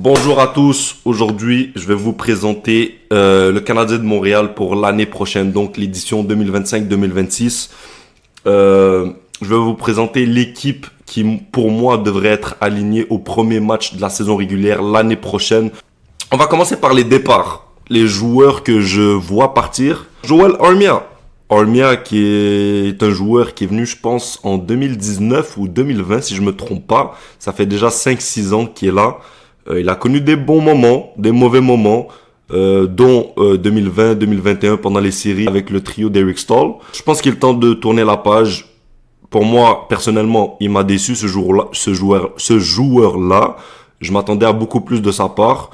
Bonjour à tous, aujourd'hui je vais vous présenter le Canadien de Montréal pour l'année prochaine, donc l'édition 2025-2026. Je vais vous présenter l'équipe qui pour moi devrait être alignée au premier match de la saison régulière l'année prochaine. On va commencer par les départs, les joueurs que je vois partir. Joel Armia. Armia qui est un joueur qui est venu je pense en 2019 ou 2020 si je me trompe pas. Ça fait déjà 5-6 ans qu'il est là. Il a connu des bons moments, des mauvais moments, dont 2020-2021 pendant les séries avec le trio d'Eric Staal. Je pense qu'il est temps de tourner la page. Pour moi, personnellement, il m'a déçu ce joueur-là. Je m'attendais à beaucoup plus de sa part.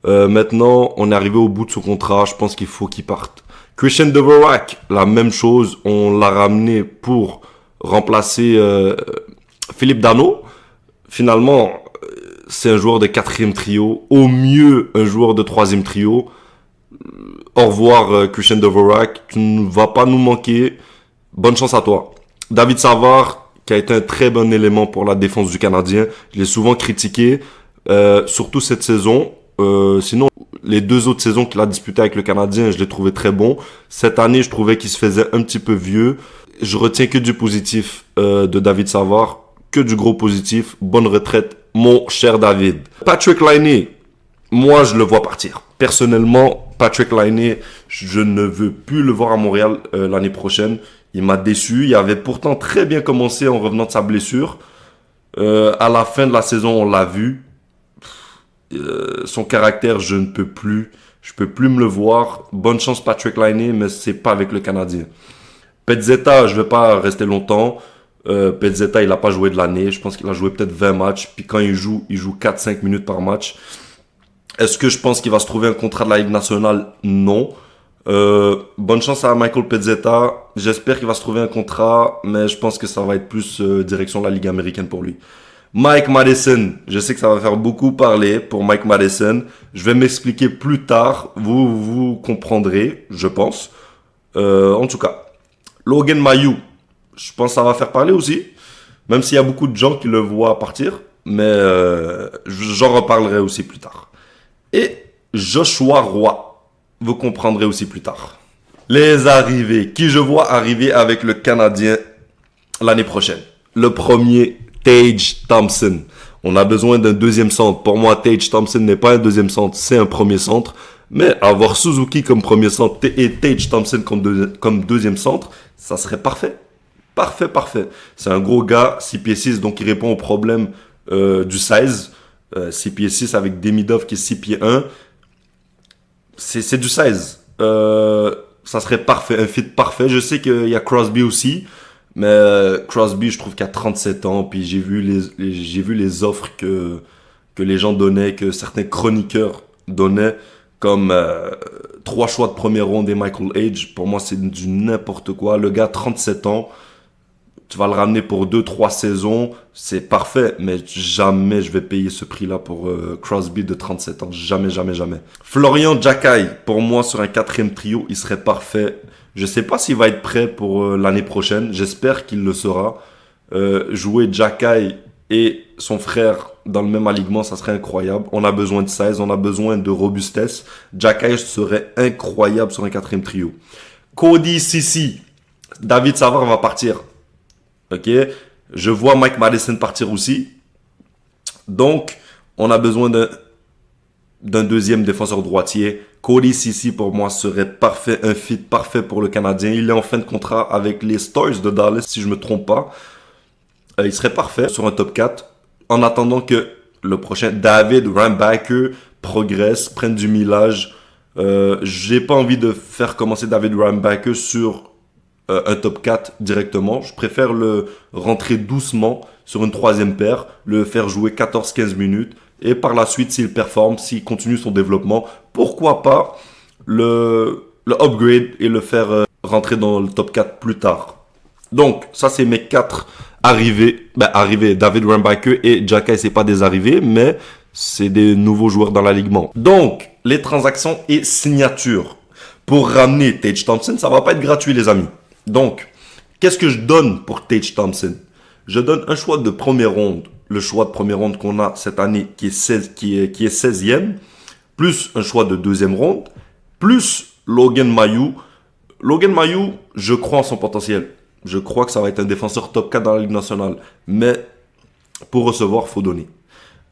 Maintenant, on est arrivé au bout de son contrat. Je pense qu'il faut qu'il parte. Christian Dvorak, la même chose. On l'a ramené pour remplacer Philippe Danault. Finalement, c'est un joueur de 4e trio, au mieux un joueur de 3e trio. Au revoir Christian Dvorak, tu ne vas pas nous manquer. Bonne chance à toi. David Savard, qui a été un très bon élément pour la défense du Canadien. Je l'ai souvent critiqué, surtout cette saison. Sinon, les 2 autres saisons qu'il a disputées avec le Canadien, je l'ai trouvé très bon. Cette année, je trouvais qu'il se faisait un petit peu vieux. Je retiens que du positif de David Savard, que du gros positif. Bonne retraite, mon cher David. Patrik Laine, moi je le vois partir. Personnellement, Patrik Laine, je ne veux plus le voir à Montréal l'année prochaine. Il m'a déçu. Il avait pourtant très bien commencé en revenant de sa blessure. À la fin de la saison, on l'a vu. Son caractère, je ne peux plus. Je peux plus me le voir. Bonne chance Patrik Laine, mais c'est pas avec le Canadien. Pezzetta, je vais pas rester longtemps. Pezzetta, il a pas joué de l'année. Je pense qu'il a joué peut-être 20 matchs. Puis quand il joue 4-5 minutes par match. Est-ce que je pense qu'il va se trouver un contrat de la Ligue nationale? Non. Bonne chance à Michael Pezzetta. J'espère qu'il va se trouver un contrat, mais je pense que ça va être plus direction de la Ligue américaine pour lui. Mike Madison, je sais que ça va faire beaucoup parler pour Mike Madison. Je vais m'expliquer plus tard. Vous comprendrez, je pense. En tout cas, Logan Mailloux. Je pense que ça va faire parler aussi, même s'il y a beaucoup de gens qui le voient partir, mais j'en reparlerai aussi plus tard. Et Joshua Roy, vous comprendrez aussi plus tard. Les arrivées, qui je vois arriver avec le Canadien l'année prochaine. Le premier, Tage Thompson. On a besoin d'un deuxième centre. Pour moi, Tage Thompson n'est pas un deuxième centre, c'est un premier centre. Mais avoir Suzuki comme premier centre et Tage Thompson comme deuxième centre, ça serait parfait. Parfait. C'est un gros gars, 6 pieds 6, donc il répond au problème du size. 6 pieds 6 avec Demidov qui est 6 pieds 1. C'est du size. Ça serait parfait, un fit parfait. Je sais qu'il y a Crosby aussi, mais Crosby, je trouve qu'il a 37 ans. Puis j'ai vu les offres que les gens donnaient, que certains chroniqueurs donnaient, comme 3 choix de première ronde et Michael Age. Pour moi, c'est du n'importe quoi. Le gars, 37 ans. Tu vas le ramener pour 2-3 saisons, c'est parfait, mais jamais je vais payer ce prix-là pour Crosby de 37 ans. Jamais. Florian Xhekaj, pour moi, sur un 4e trio, il serait parfait. Je sais pas s'il va être prêt pour l'année prochaine. J'espère qu'il le sera. Jouer Xhekaj et son frère dans le même alignement, ça serait incroyable. On a besoin de 16, on a besoin de robustesse. Xhekaj serait incroyable sur un 4e trio. Cody Ceci, David Savard va partir. Ok, je vois Mike Madison partir aussi. Donc, on a besoin d'un deuxième défenseur droitier. Cody Ceci, pour moi, serait parfait, un fit parfait pour le Canadien. Il est en fin de contrat avec les Stars de Dallas, si je me trompe pas. Il serait parfait sur un top 4. En attendant que le prochain David Rambacker progresse, prenne du millage. J'ai pas envie de faire commencer David Rambacker sur un top 4 directement. Je préfère le rentrer doucement sur une 3e paire, le faire jouer 14-15 minutes et par la suite, s'il performe, s'il continue son développement, pourquoi pas le upgrade et le faire rentrer dans le top 4 plus tard. Donc, ça c'est mes 4 arrivées. David Rambacker et Xhekaj, c'est pas des arrivées, mais c'est des nouveaux joueurs dans l'alignement. Donc, les transactions et signatures. Pour ramener Tage Thompson, ça va pas être gratuit les amis. Donc, qu'est-ce que je donne pour Tage Thompson? Je donne un choix de première ronde le choix de première ronde qu'on a cette année, qui est 16e, plus un choix de deuxième ronde, plus Logan Mailloux. Logan Mailloux, je crois en son potentiel. Je crois que ça va être un défenseur top 4 dans la Ligue nationale. Mais pour recevoir, faut donner.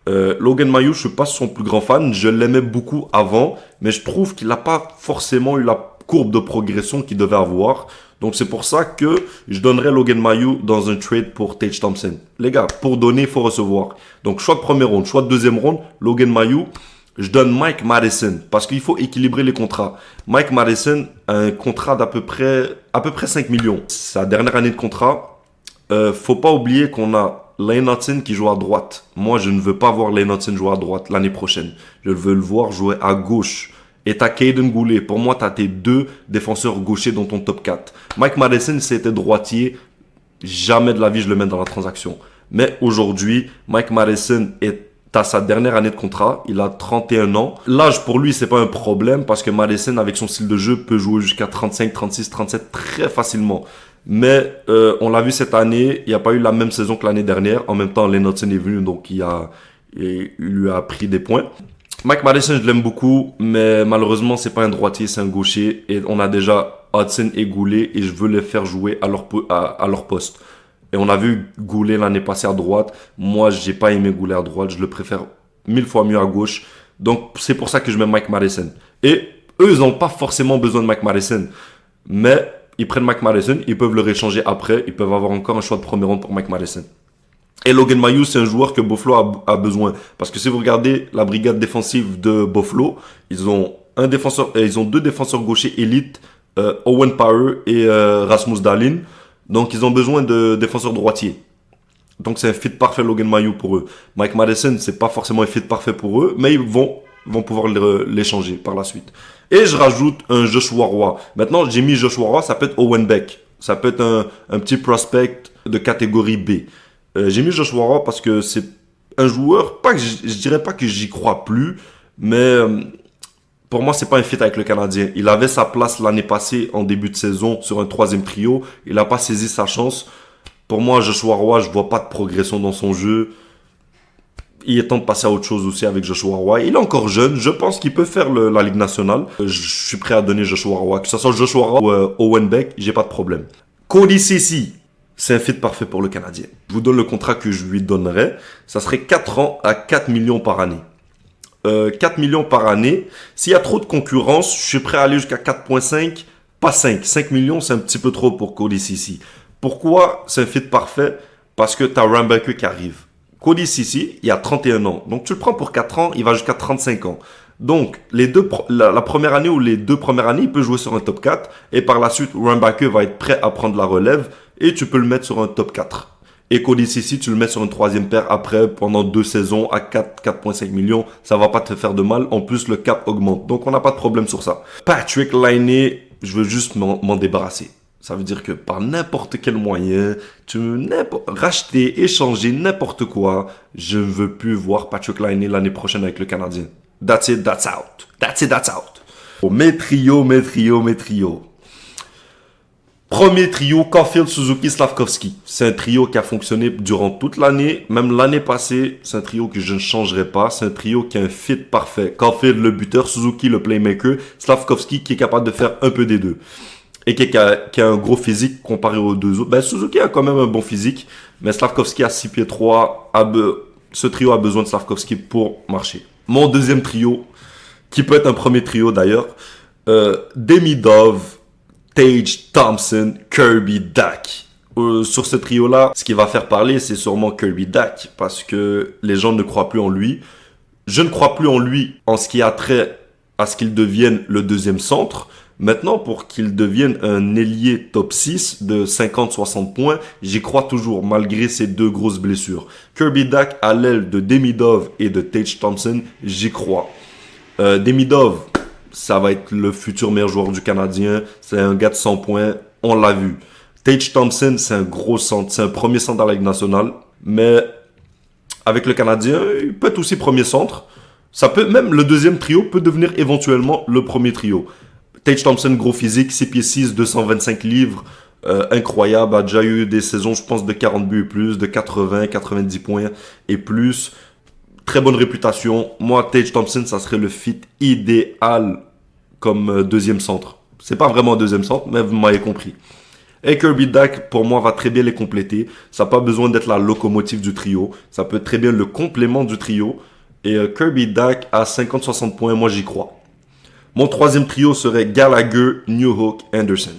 Logan Mailloux, je suis pas son plus grand fan. Je l'aimais beaucoup avant, mais je trouve qu'il n'a pas forcément eu la courbe de progression qu'il devait avoir. Donc c'est pour ça que je donnerais Logan Mailloux dans un trade pour Tage Thompson. Les gars, pour donner, il faut recevoir. Donc choix de première ronde, choix de deuxième ronde, Logan Mailloux. Je donne Mike Madison parce qu'il faut équilibrer les contrats. Mike Madison a un contrat d'à peu près 5 millions. Sa dernière année de contrat. Faut pas oublier qu'on a Lane Hutson qui joue à droite. Moi, je ne veux pas voir Lane Hutson jouer à droite l'année prochaine. Je veux le voir jouer à gauche. Et t'as Caden Goulet. Pour moi, t'as tes deux défenseurs gauchers dans ton top 4. Mike Madison, c'était droitier. Jamais de la vie, je le mets dans la transaction. Mais aujourd'hui, Mike Madison est à sa dernière année de contrat. Il a 31 ans. L'âge, pour lui, c'est pas un problème parce que Madison, avec son style de jeu, peut jouer jusqu'à 35, 36, 37 très facilement. Mais on l'a vu cette année, il n'y a pas eu la même saison que l'année dernière. En même temps, Lane Hutson est venu, donc il lui a pris des points. Mike Madison, je l'aime beaucoup, mais malheureusement, c'est pas un droitier, c'est un gaucher. Et on a déjà Hutson et Goulet, et je veux les faire jouer à leur poste. Et on a vu Goulet l'année passée à droite. Moi, j'ai pas aimé Goulet à droite, je le préfère 1000 fois mieux à gauche. Donc, c'est pour ça que je mets Mike Madison. Et eux, ils n'ont pas forcément besoin de Mike Madison. Mais ils prennent Mike Madison, ils peuvent le réchanger après, ils peuvent avoir encore un choix de première ronde pour Mike Madison. Et Logan Mailloux, c'est un joueur que Buffalo a besoin. Parce que si vous regardez la brigade défensive de Buffalo, ils ont deux défenseurs gauchers élites, Owen Power et Rasmus Dahlin. Donc ils ont besoin de défenseurs droitiers. Donc c'est un fit parfait Logan Mailloux pour eux. Mike Madison, c'est pas forcément un fit parfait pour eux, mais ils vont pouvoir l'échanger par la suite. Et je rajoute un Joshua Roy. Maintenant, j'ai mis Joshua Roy, ça peut être Owen Beck. Ça peut être un petit prospect de catégorie B. J'ai mis Joshua Roy parce que c'est un joueur, je dirais pas que j'y crois plus, mais pour moi, c'est pas un fit avec le Canadien. Il avait sa place l'année passée en début de saison sur un troisième trio. Il n'a pas saisi sa chance. Pour moi, Joshua Roy, je vois pas de progression dans son jeu. Il est temps de passer à autre chose aussi avec Joshua Roy. Il est encore jeune. Je pense qu'il peut faire la Ligue nationale. Je suis prêt à donner Joshua Roy. Que ce soit Joshua Roy ou Owen Beck, j'ai pas de problème. Cody Ceci, c'est un fit parfait pour le Canadien. Je vous donne le contrat que je lui donnerais. Ça serait 4 ans à 4 millions par année. 4 millions par année. S'il y a trop de concurrence, je suis prêt à aller jusqu'à 4,5, pas 5. 5 millions, c'est un petit peu trop pour Cody Ceci. Pourquoi c'est un fit parfait? Parce que tu as Rambeke qui arrive. Cody Ceci, il a 31 ans. Donc, tu le prends pour 4 ans, il va jusqu'à 35 ans. Donc, la première année ou les 2 premières années, il peut jouer sur un top 4. Et par la suite, Rambeke va être prêt à prendre la relève. Et tu peux le mettre sur un top 4. Et Cody Ceci, tu le mets sur une troisième paire après, pendant 2 saisons, à 4,5 millions. Ça va pas te faire de mal. En plus, le cap augmente. Donc, on n'a pas de problème sur ça. Patrick Laine, je veux juste m'en débarrasser. Ça veut dire que par n'importe quel moyen, tu veux racheter, échanger, n'importe quoi, je ne veux plus voir Patrick Laine l'année prochaine avec le Canadien. That's it, that's out. That's it, that's out. Mes trios. Premier trio, Caulfield, Suzuki, Slavkovski. C'est un trio qui a fonctionné durant toute l'année. Même l'année passée, c'est un trio que je ne changerai pas. C'est un trio qui a un fit parfait. Caulfield, le buteur, Suzuki, le playmaker, Slavkovski qui est capable de faire un peu des deux. Et qui a un gros physique comparé aux deux autres. Suzuki a quand même un bon physique, mais Slavkovski à 6 pieds 3, ce trio a besoin de Slavkovski pour marcher. Mon deuxième trio, qui peut être un premier trio d'ailleurs, Demidov, Tage Thompson, Kirby Dach. Sur ce trio-là, ce qui va faire parler, c'est sûrement Kirby Dach, parce que les gens ne croient plus en lui. Je ne crois plus en lui en ce qui a trait à ce qu'il devienne le deuxième centre. Maintenant, pour qu'il devienne un ailier top 6 de 50-60 points, j'y crois toujours, malgré ces 2 grosses blessures. Kirby Dach à l'aile de Demidov et de Tage Thompson, j'y crois. Demidov, ça va être le futur meilleur joueur du Canadien. C'est un gars de 100 points, on l'a vu. Tage Thompson, c'est un gros centre, c'est un premier centre dans la Ligue nationale. Mais avec le Canadien, il peut être aussi premier centre. Même le deuxième trio peut devenir éventuellement le premier trio. Tage Thompson, gros physique, 6 pieds 6, 225 livres. incroyable, a déjà eu des saisons, je pense, de 40 buts et plus, de 80, 90 points et plus. Très bonne réputation. Moi, Tage Thompson, ça serait le fit idéal comme deuxième centre. C'est pas vraiment un deuxième centre, mais vous m'avez compris. Et Kirby Dak, pour moi, va très bien les compléter. Ça n'a pas besoin d'être la locomotive du trio. Ça peut être très bien le complément du trio. Et Kirby Dak à 50-60 points, moi j'y crois. Mon troisième trio serait Gallagher, Newhook, Anderson.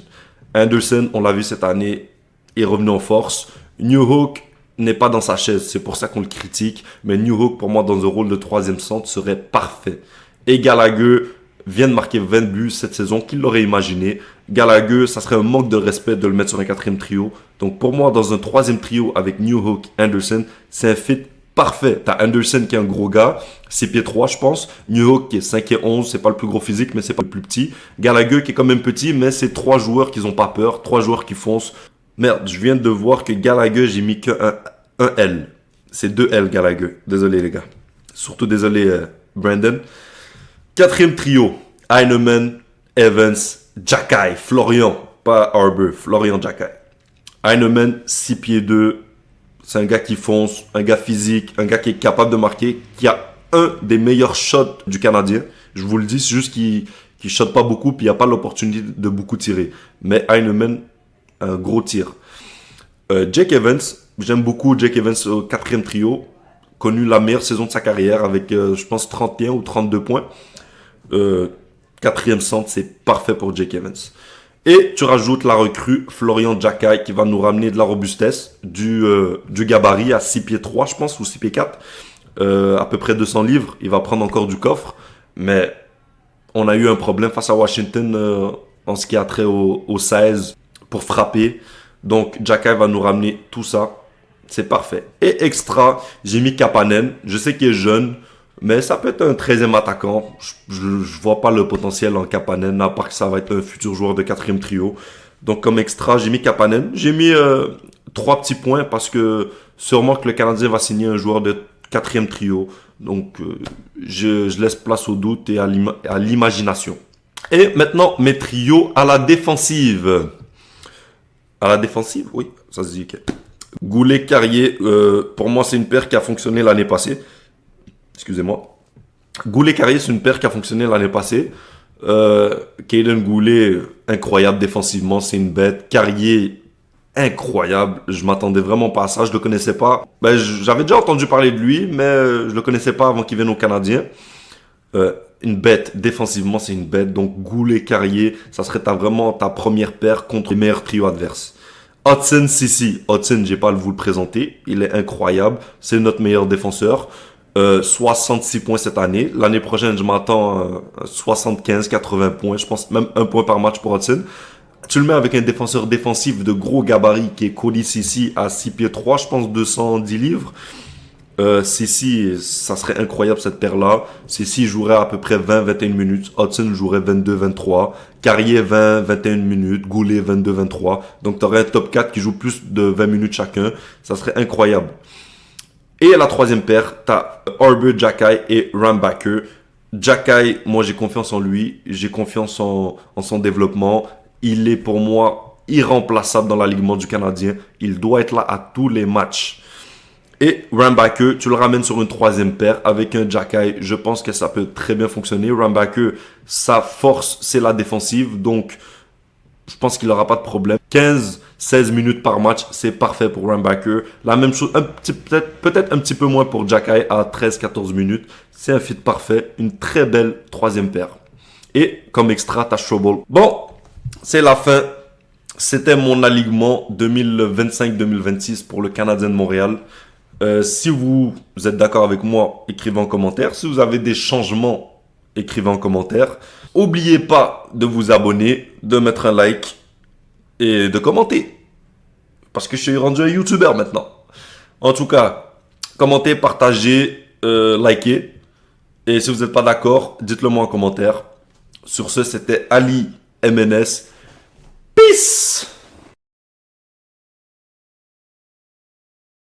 Anderson, on l'a vu cette année, est revenu en force. Newhook n'est pas dans sa chaise, c'est pour ça qu'on le critique. Mais Newhook, pour moi, dans un rôle de troisième centre, serait parfait. Et Gallagher vient de marquer 20 buts cette saison, qu'il l'aurait imaginé. Gallagher, ça serait un manque de respect de le mettre sur un quatrième trio. Donc pour moi, dans un troisième trio avec Newhook, Anderson, c'est un fit parfait. T'as Anderson qui est un gros gars, 6 pieds 3 je pense. Newhook qui est 5 et 11, c'est pas le plus gros physique, mais c'est pas le plus petit. Gallagher qui est quand même petit, mais c'est 3 joueurs qui n'ont pas peur, 3 joueurs qui foncent. Merde, je viens de voir que Gallagher, j'ai mis que un L. C'est 2 L Gallagher. Désolé les gars. Surtout désolé Brandon. Quatrième trio, Heineman, Evans, Jackay, Florian, pas Arbor, Florian Jackay. Heineman, 6 pieds 2, c'est un gars qui fonce, un gars physique, un gars qui est capable de marquer, qui a un des meilleurs shots du Canadien. Je vous le dis, c'est juste qu'il ne shot pas beaucoup, puis il n'y a pas l'opportunité de beaucoup tirer. Mais Heineman, un gros tir. Jake Evans, j'aime beaucoup Jake Evans au quatrième trio, connu la meilleure saison de sa carrière avec, je pense, 31 ou 32 points. Quatrième centre, c'est parfait pour Jake Evans. Et tu rajoutes la recrue Florian Jackay qui va nous ramener de la robustesse, du gabarit à 6 pieds 3 je pense, ou 6 pieds 4, à peu près 200 livres. Il va prendre encore du coffre, mais on a eu un problème face à Washington en ce qui a trait au 16 pour frapper. Donc Jackay va nous ramener tout ça, c'est parfait. Et extra, j'ai mis Kapanen, je sais qu'il est jeune, mais ça peut être un 13e attaquant. Je vois pas le potentiel en Kapanen, à part que ça va être un futur joueur de quatrième trio. Donc comme extra, j'ai mis Kapanen. J'ai mis 3 petits points parce que sûrement que le Canadien va signer un joueur de quatrième trio. Donc je laisse place au doute et à l'imagination. Et maintenant, mes trios à la défensive. À la défensive, oui, ça se dit. Okay. Goulet-Carrier, pour moi, c'est une paire qui a fonctionné l'année passée. Excusez-moi. Goulet-Carrier, c'est une paire qui a fonctionné l'année passée. Kaden Goulet, incroyable défensivement, c'est une bête. Carrier, incroyable. Je m'attendais vraiment pas à ça, je le connaissais pas. J'avais déjà entendu parler de lui, mais je le connaissais pas avant qu'il vienne au Canadien. Une bête, défensivement, c'est une bête. Donc Goulet-Carrier, ça serait vraiment ta première paire contre les meilleurs trios adverses. Hudson Ceci. Hudson, j'ai pas à vous le présenter. Il est incroyable. C'est notre meilleur défenseur. 66 points cette année. L'année prochaine, je m'attends à 75-80 points. Je pense même 1 point par match pour Hudson. Tu le mets avec un défenseur défensif de gros gabarit qui est Cody Ceci à 6 pieds 3, je pense 210 livres. Ceci, ça serait incroyable cette paire-là. Ceci jouerait à peu près 20-21 minutes. Hudson jouerait 22-23. Carrier 20-21 minutes. Goulet 22-23. Donc tu aurais un top 4 qui joue plus de 20 minutes chacun. Ça serait incroyable. Et la troisième paire, tu as Arbor Jackay et Rambacker. Jackay, moi j'ai confiance en lui. J'ai confiance en son développement. Il est pour moi irremplaçable dans l'alignement du Canadien. Il doit être là à tous les matchs. Et Rambacker, tu le ramènes sur une troisième paire avec un Jackay. Je pense que ça peut très bien fonctionner. Rambacker, sa force, c'est la défensive. Donc, je pense qu'il n'aura pas de problème. 15-16 minutes par match, c'est parfait pour Rambacker. La même chose, peut-être un petit peu moins pour Jackay à 13-14 minutes. C'est un fit parfait. Une très belle troisième paire. Et comme extra, t'as Strobel. Bon, c'est la fin. C'était mon alignement 2025-2026 pour le Canadien de Montréal. Si vous êtes d'accord avec moi, écrivez en commentaire. Si vous avez des changements, écrivez en commentaire. N'oubliez pas de vous abonner, de mettre un like et de commenter. Parce que je suis rendu un YouTuber maintenant. En tout cas, commentez, partagez, likez. Et si vous n'êtes pas d'accord, dites-le moi en commentaire. Sur ce, c'était Ali MNS. Peace!